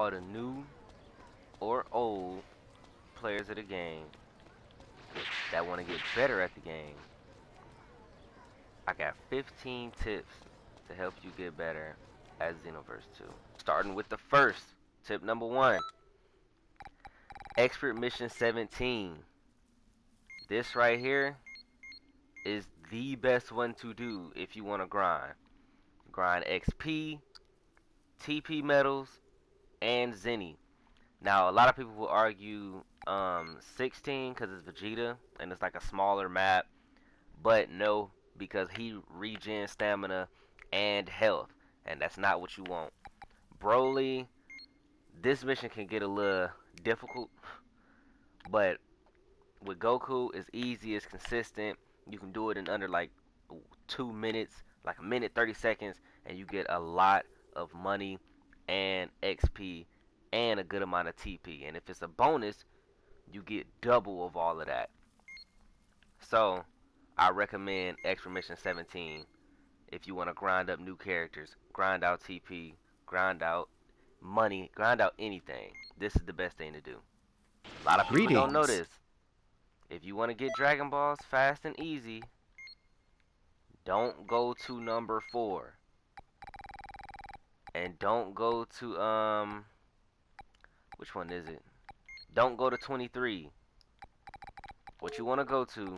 all the new or old players of the game that want to get better at the game. I got 15 tips to help you get better at Xenoverse 2. Starting with the first, tip number 1. Expert Mission 17. This right here is the best one to do if you want to grind. Grind XP, TP medals, and Zenny. Now, a lot of people will argue 16 because it's Vegeta and it's like a smaller map, but no, because he regens stamina and health, and that's not what you want. Broly, this mission can get a little difficult, but with Goku, it's easy, it's consistent. You can do it in under like 2 minutes, like a minute 30 seconds, and you get a lot of money and XP and a good amount of TP. And if it's a bonus, you get double of all of that. So I recommend Expert Mission 17 if you want to grind up new characters, grind out TP, grind out money, grind out anything. This is the best thing to do. A lot of people don't know this. If you want to get Dragon Balls fast and easy, don't go to number 4. And don't go to, which one is it? Don't go to 23. What you want to go to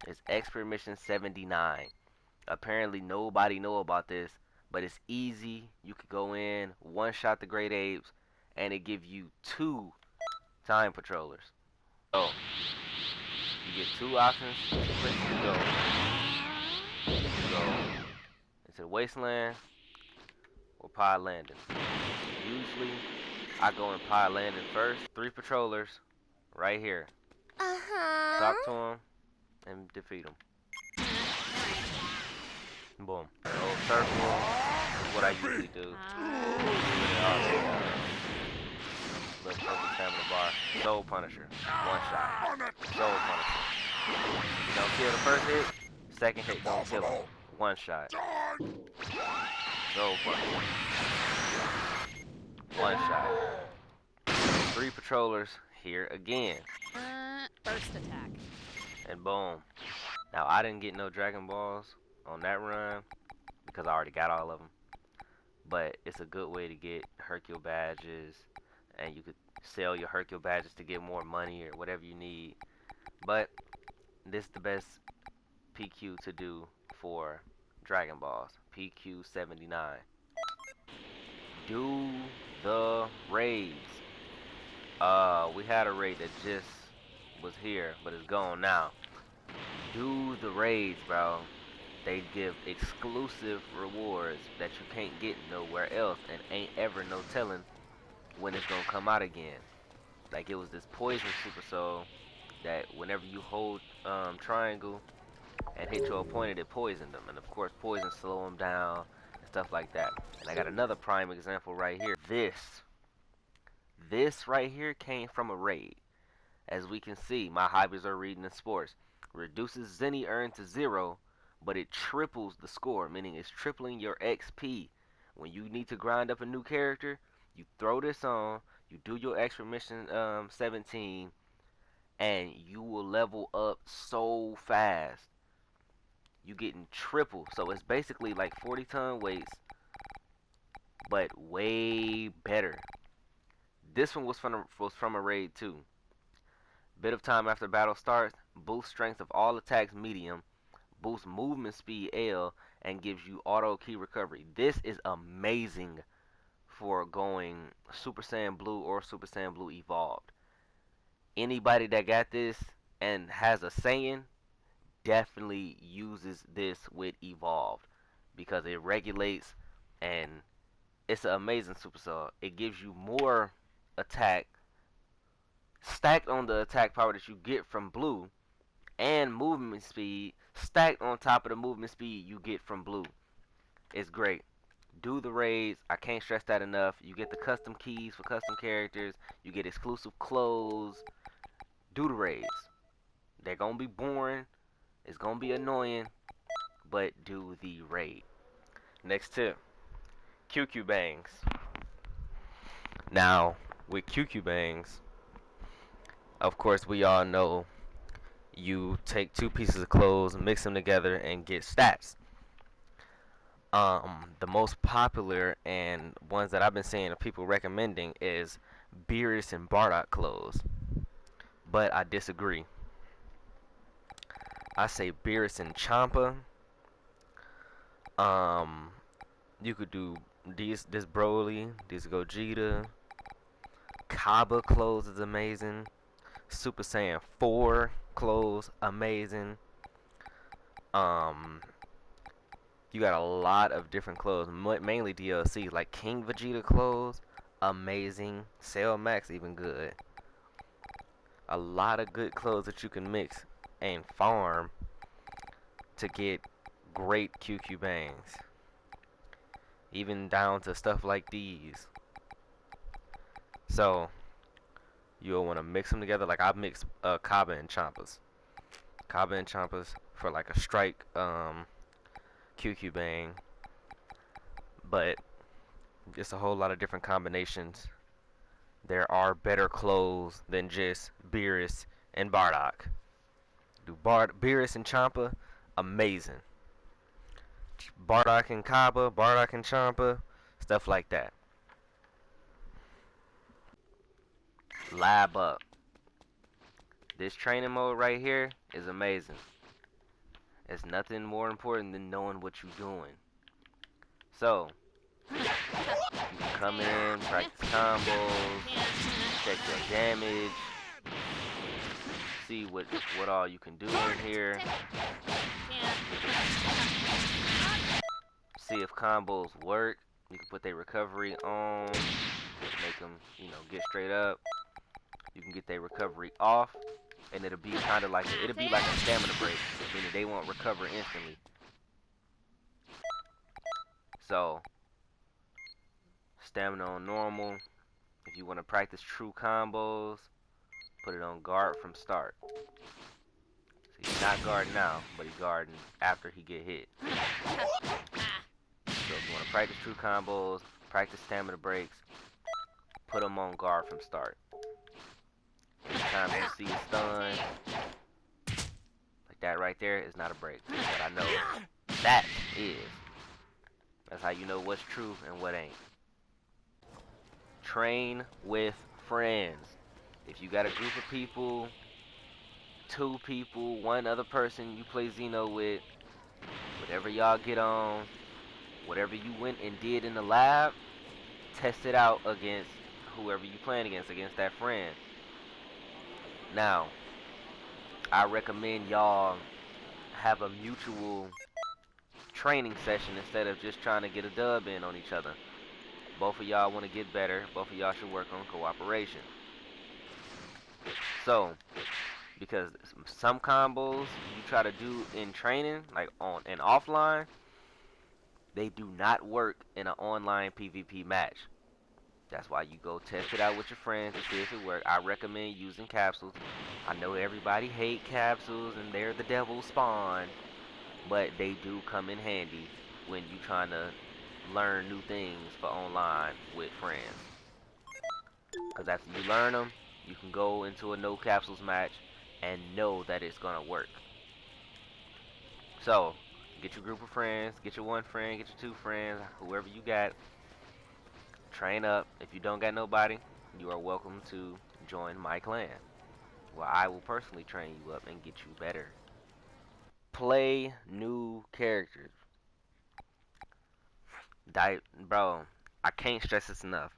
is Expert Mission 79. Apparently nobody know about this, but it's easy. You could go in, one-shot the Great Apes, and it gives you 2 Time Patrollers. So, you get 2 options, 2 places to go. You can go into the Wasteland or Pod Landing. Usually, I go in Pod Landing first. 3 patrollers right here. Talk to them and defeat them. Boom. So circle is what I usually do. Little purple stamina bar. Soul Punisher. One shot. Soul Punisher. Don't kill the first hit. Second hit, don't kill him. One shot. Soul Punisher. One shot. 3 patrollers here again. First attack. And boom. Now I didn't get no Dragon Balls on that run because I already got all of them. But it's a good way to get Hercule badges, and you could sell your Hercule badges to get more money or whatever you need. But this is the best PQ to do for Dragon Balls. PQ 79. Do the raids. We had a raid that just was here, but it's gone now. Do the raids, bro. They give exclusive rewards that you can't get nowhere else, and ain't ever no telling when it's gonna come out again. Like, it was this poison super soul that whenever you hold triangle and hit your opponent, it poisoned them, and of course poison slow them down and stuff like that. And I got another prime example right here. This right here came from a raid. As we can see, my hobbies are reading and sports. Reduces Zenny earned to 0, but it triples the score, meaning it's tripling your XP. When you need to grind up a new character, you throw this on, you do your Expert Mission 17, and you will level up so fast. You getting triple, so it's basically like 40-ton weights, but way better. This one was from a raid too. Bit of time after battle starts, boost strength of all attacks medium, boost movement speed L, and gives you auto key recovery. This is amazing for going Super Saiyan Blue or Super Saiyan Blue Evolved. Anybody that got this and has a Saiyan definitely uses this with Evolved because it regulates, and it's an amazing super cell. It gives you more attack stacked on the attack power that you get from Blue, and movement speed stacked on top of the movement speed you get from Blue. It's great. Do the raids. I can't stress that enough. You get the custom keys for custom characters. You get exclusive clothes. Do the raids. They're gonna be boring. It's gonna be annoying, but do the raid. Next tip. QQ bangs. Now, with QQ bangs, of course, we all know you take two pieces of clothes, mix them together, and get stats. The most popular and ones that I've been seeing of people recommending is Beerus and Bardock clothes, but I disagree. I say Beerus and Champa. Um, you could do this Broly, this Gogeta. Kaba clothes is amazing. Super Saiyan 4 clothes, amazing. Um, you got a lot of different clothes, mainly DLC, like King Vegeta clothes, amazing. Cell Max, even good. A lot of good clothes that you can mix and farm to get great QQ bangs. Even down to stuff like these. So, you'll want to mix them together. Like I mix Kaba and Champas. Kaba and Champas for like a strike QQ bang. But it's a whole lot of different combinations. There are better clothes than just Beerus and Bardock. Beerus and Champa, amazing. Bardock and Kaba, Bardock and Champa, stuff like that. Lab up. This training mode right here is amazing. It's nothing more important than knowing what you're doing. So, you can come in, practice combos, check your damage, see what all you can do in here, see if combos work. You can put their recovery on, make them, get straight up. You can get their recovery off, and it'll be kind of like it'll be like a stamina break, meaning they won't recover instantly. So, stamina on normal. If you want to practice true combos, put it on guard from start. So he's not guarding now, but he's guarding after he get hit. So if you want to practice true combos, practice stamina breaks, put them on guard from start. Anytime you see a stun, like that right there, is not a break. But I know that is. That's how you know what's true and what ain't. Train with friends. If you got a group of people, 2 people, 1 other person you play Xeno with, whatever y'all get on, whatever you went and did in the lab, test it out against whoever you playing against that friend. Now, I recommend y'all have a mutual training session instead of just trying to get a dub in on each other. Both of y'all want to get better. Both of y'all should work on cooperation. So, because some combos you try to do in training, like on and offline, they do not work in an online PvP match. That's why you go test it out with your friends and see if it works. I recommend using capsules. I know everybody hate capsules and they're the devil's spawn, but they do come in handy when you trying to learn new things for online with friends. Because after you learn them, you can go into a no capsules match and know that it's gonna work. So, get your group of friends, get your 1 friend, get your 2 friends, whoever you got. Train up. If you don't got nobody, you are welcome to join my clan, where I will personally train you up and get you better. Play new characters. Bro, I can't stress this enough.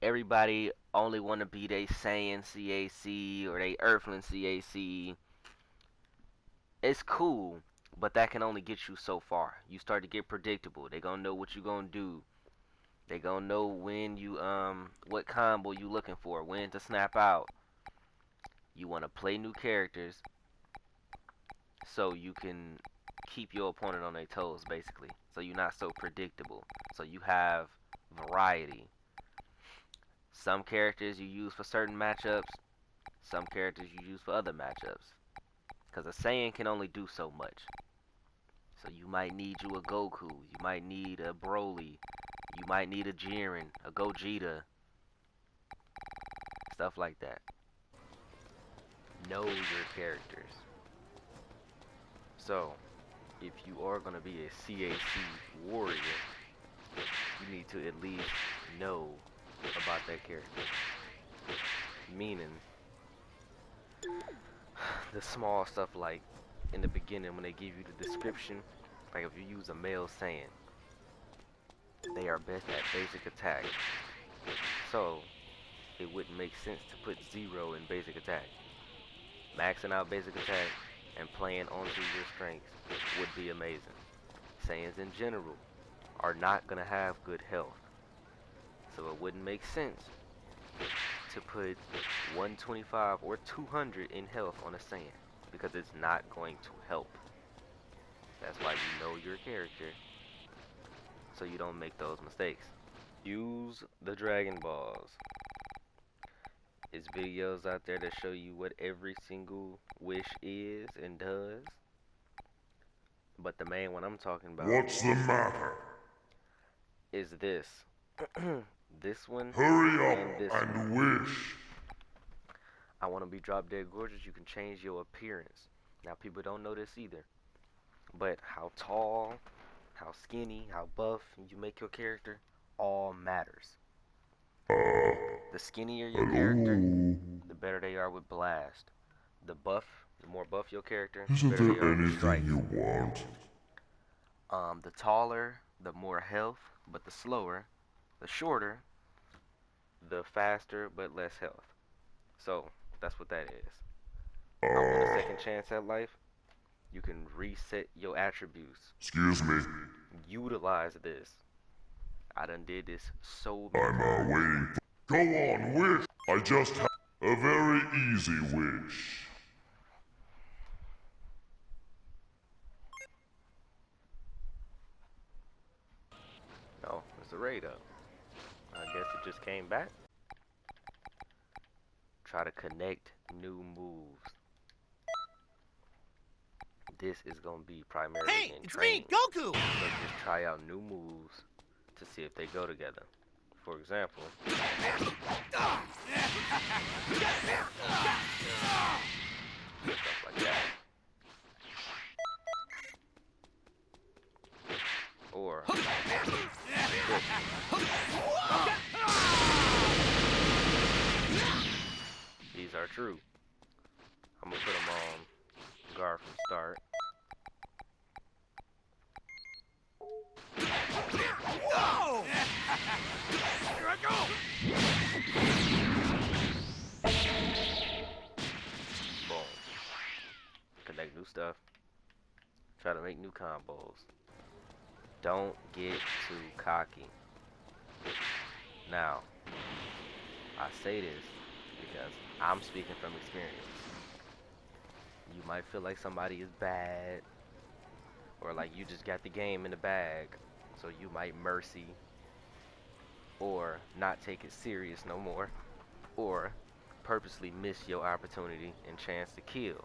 Everybody only want to be they Saiyan CAC or they Earthling CAC. It's cool, but that can only get you so far. You start to get predictable. They gonna know what you gonna do. They gonna know when you what combo you looking for, when to snap out. You want to play new characters so you can keep your opponent on their toes, basically. So you're not so predictable. So you have variety. Some characters you use for certain matchups, some characters you use for other matchups. Because a Saiyan can only do so much. So you might need you a Goku, you might need a Broly, You might need a Jiren, a Gogeta, stuff like that. Know your characters. So, if you are going to be a CAC warrior, you need to at least know about that character. Meaning, the small stuff like in the beginning when they give you the description, like if you use a male Saiyan, they are best at basic attack. So, it wouldn't make sense to put 0 in basic attack. Maxing out basic attack and playing onto your strengths would be amazing. Saiyans in general are not going to have good health. So it wouldn't make sense to put 125 or 200 in health on a Saiyan, because it's not going to help. That's why you know your character, so you don't make those mistakes. Use the Dragon Balls. There's videos out there that show you what every single wish is and does. But the main one I'm talking about, What's the matter? is this. This one. Hurry and up this and one. wish. I want to be drop dead gorgeous. You can change your appearance. Now people don't know this either, but how tall, how skinny, how buff you make your character all matters. The skinnier your character, the better they are with blast. The more buff your character, the Isn't better they there are with strike. anything you want? The taller, the more health, but the slower. The shorter, the faster, but less health. So, that's what that is. I want a second chance at life. You can reset your attributes. Excuse me. Utilize this. I done did this so many I'm times. waiting. Go on, wish. I just have a very easy wish. No, it's a raid up. I guess it just came back. Try to connect new moves. This is gonna be primarily in training. Hey, it's me, Goku! So just try out new moves to see if they go together. For example, stuff like that. Or these are true. I'm gonna put them on guard from start. Oh! Here I go! Boom. Connect new stuff. Try to make new combos. Don't get too cocky. Now, I say this because I'm speaking from experience. You might feel like somebody is bad, or like you just got the game in the bag, so you might mercy, or not take it serious no more, or purposely miss your opportunity and chance to kill.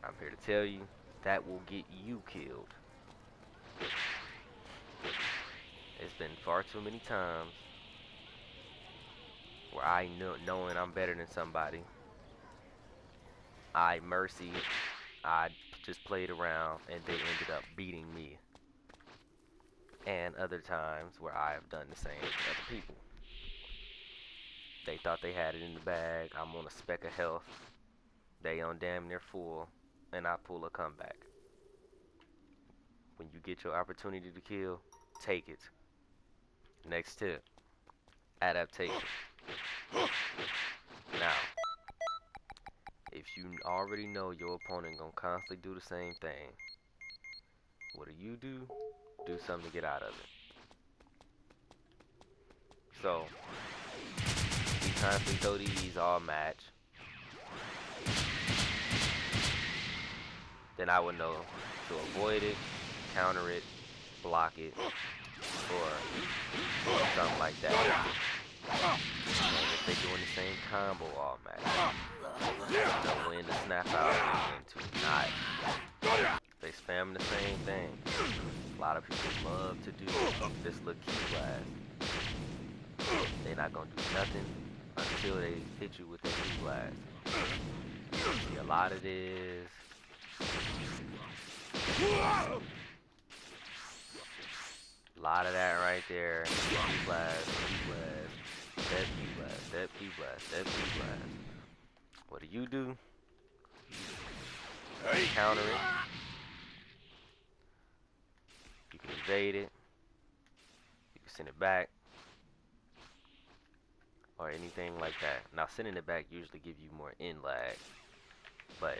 I'm here to tell you, that will get you killed. It's been far too many times where I knowing I'm better than somebody, I mercy, I just played around and they ended up beating me. And other times where I have done the same to other people. They thought they had it in the bag, I'm on a speck of health, they on damn near full, and I pull a comeback. When you get your opportunity to kill, take it. Next tip, adaptation. Now, if you already know your opponent gonna constantly do the same thing, what do? Do something to get out of it. So, we constantly throw these all match. Then I would know to avoid it, counter it, block it, or something like that. And if they're doing the same combo all match, know when to snap out and when to not. If they spam the same thing. A lot of people love to do this little key blast. They're not gonna do nothing until they hit you with the key blast. See a lot of this. A lot of that right there. Key blast, key blast, that key blast, that key blast, that key blast. What do? You counter it. You can evade it. You can send it back. Or anything like that. Now sending it back usually give you more in lag. But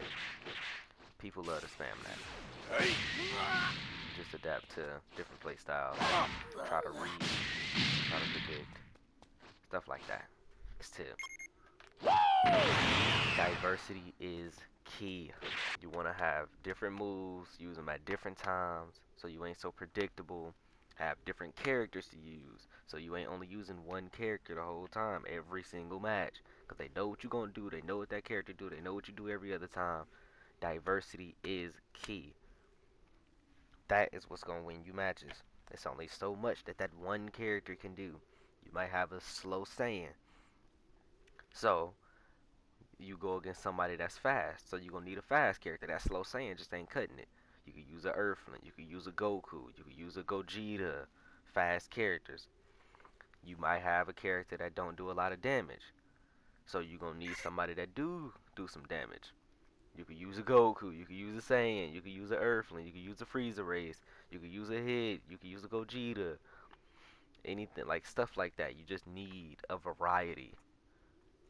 people love to spam that. Just adapt to different play styles. Try to read, try to predict. Stuff like that. Next tip. Diversity is key. You want to have different moves, use them at different times, so you ain't so predictable. Have different characters to use, so you ain't only using one character the whole time, every single match. Because they know what you're going to do, they know what that character do, they know what you do every other time. Diversity is key. That is what's going to win you matches. It's only so much that that one character can do. You might have a slow Saiyan. So, you go against somebody that's fast. So you're going to need a fast character. That slow Saiyan just ain't cutting it. You could use a Earthling. You could use a Goku. You could use a Gogeta. Fast characters. You might have a character that don't do a lot of damage. So you're going to need somebody that do some damage. You could use a Goku. You could use a Saiyan. You could use a Earthling. You could use a Frieza race. You could use a Hit. You could use a Gogeta. Anything like stuff like that. You just need a variety.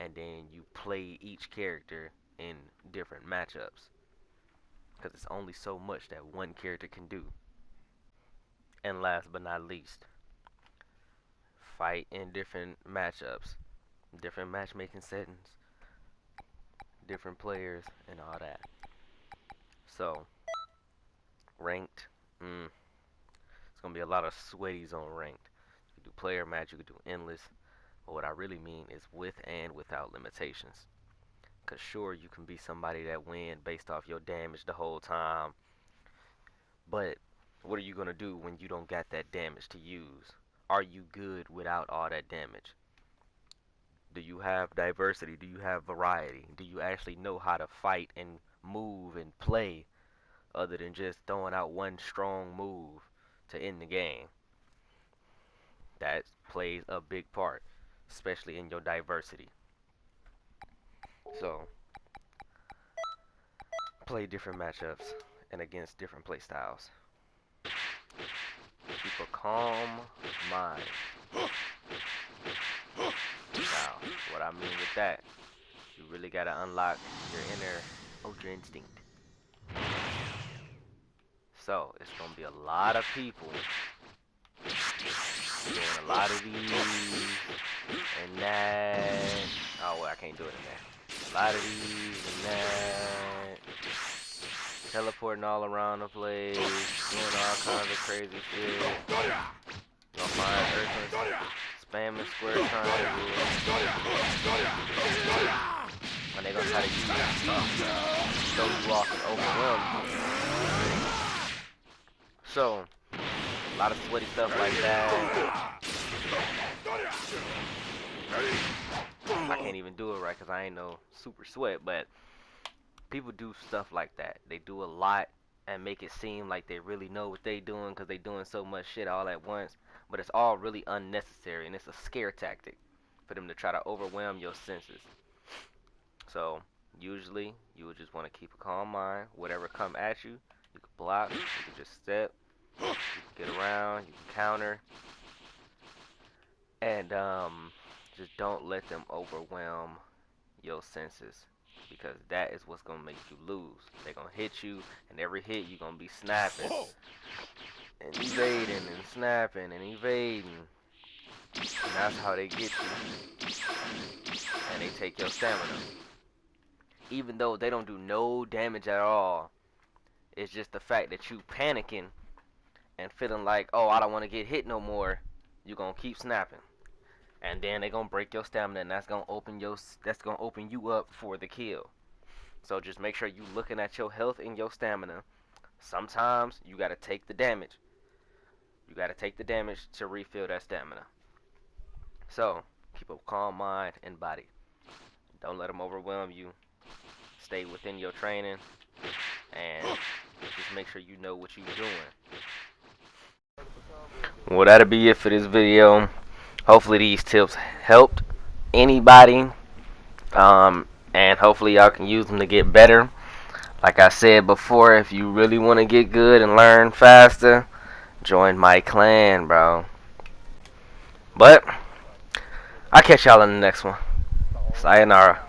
And then you play each character in different matchups. Because it's only so much that one character can do. And last but not least, fight in different matchups, different matchmaking settings, different players, and all that. So, ranked, it's going to be a lot of sweaties on ranked. You could do player match, you could do endless. But what I really mean is with and without limitations. Because sure, you can be somebody that win based off your damage the whole time. But what are you going to do when you don't got that damage to use? Are you good without all that damage? Do you have diversity? Do you have variety? Do you actually know how to fight and move and play other than just throwing out one strong move to end the game? That plays a big part, especially in your diversity. So, play different matchups and against different play styles. Keep a calm mind. Now, what I mean with that, you really gotta unlock your inner ultra instinct. So, it's gonna be a lot of people doing a lot of these and that. Oh, well, I can't do it in there. A lot of these and that. Teleporting all around the place, doing all kinds of crazy shit. Gonna find Earthlings, spamming square triangle. And they gonna try to use that stuff. So you off and overwhelm you. So, a lot of sweaty stuff like that. I can't even do it right because I ain't no super sweat, but people do stuff like that. They do a lot and make it seem like they really know what they doing because they doing so much shit all at once. But it's all really unnecessary, and it's a scare tactic for them to try to overwhelm your senses. So, usually, you would just want to keep a calm mind. Whatever come at you, you can block, you can just step, you can get around, you can counter. And, just don't let them overwhelm your senses. Because that is what's going to make you lose. They're going to hit you, and every hit you're going to be snapping. And evading, and snapping, and evading. And that's how they get you. And they take your stamina. Even though they don't do no damage at all. It's just the fact that you panicking and feeling like, oh, I don't want to get hit no more. You're going to keep snapping. And then they're gonna break your stamina, and that's gonna open you up for the kill. So just make sure you looking at your health and your stamina, Sometimes you gotta take the damage. You gotta take the damage to refill that stamina. So keep a calm mind and body. Don't let them overwhelm you. Stay within your training and just make sure you know what you're doing. Well, that'll be it for this video. Hopefully these tips helped anybody, and hopefully y'all can use them to get better. Like I said before, if you really want to get good and learn faster, join my clan, bro. But I'll catch y'all in the next one. Sayonara.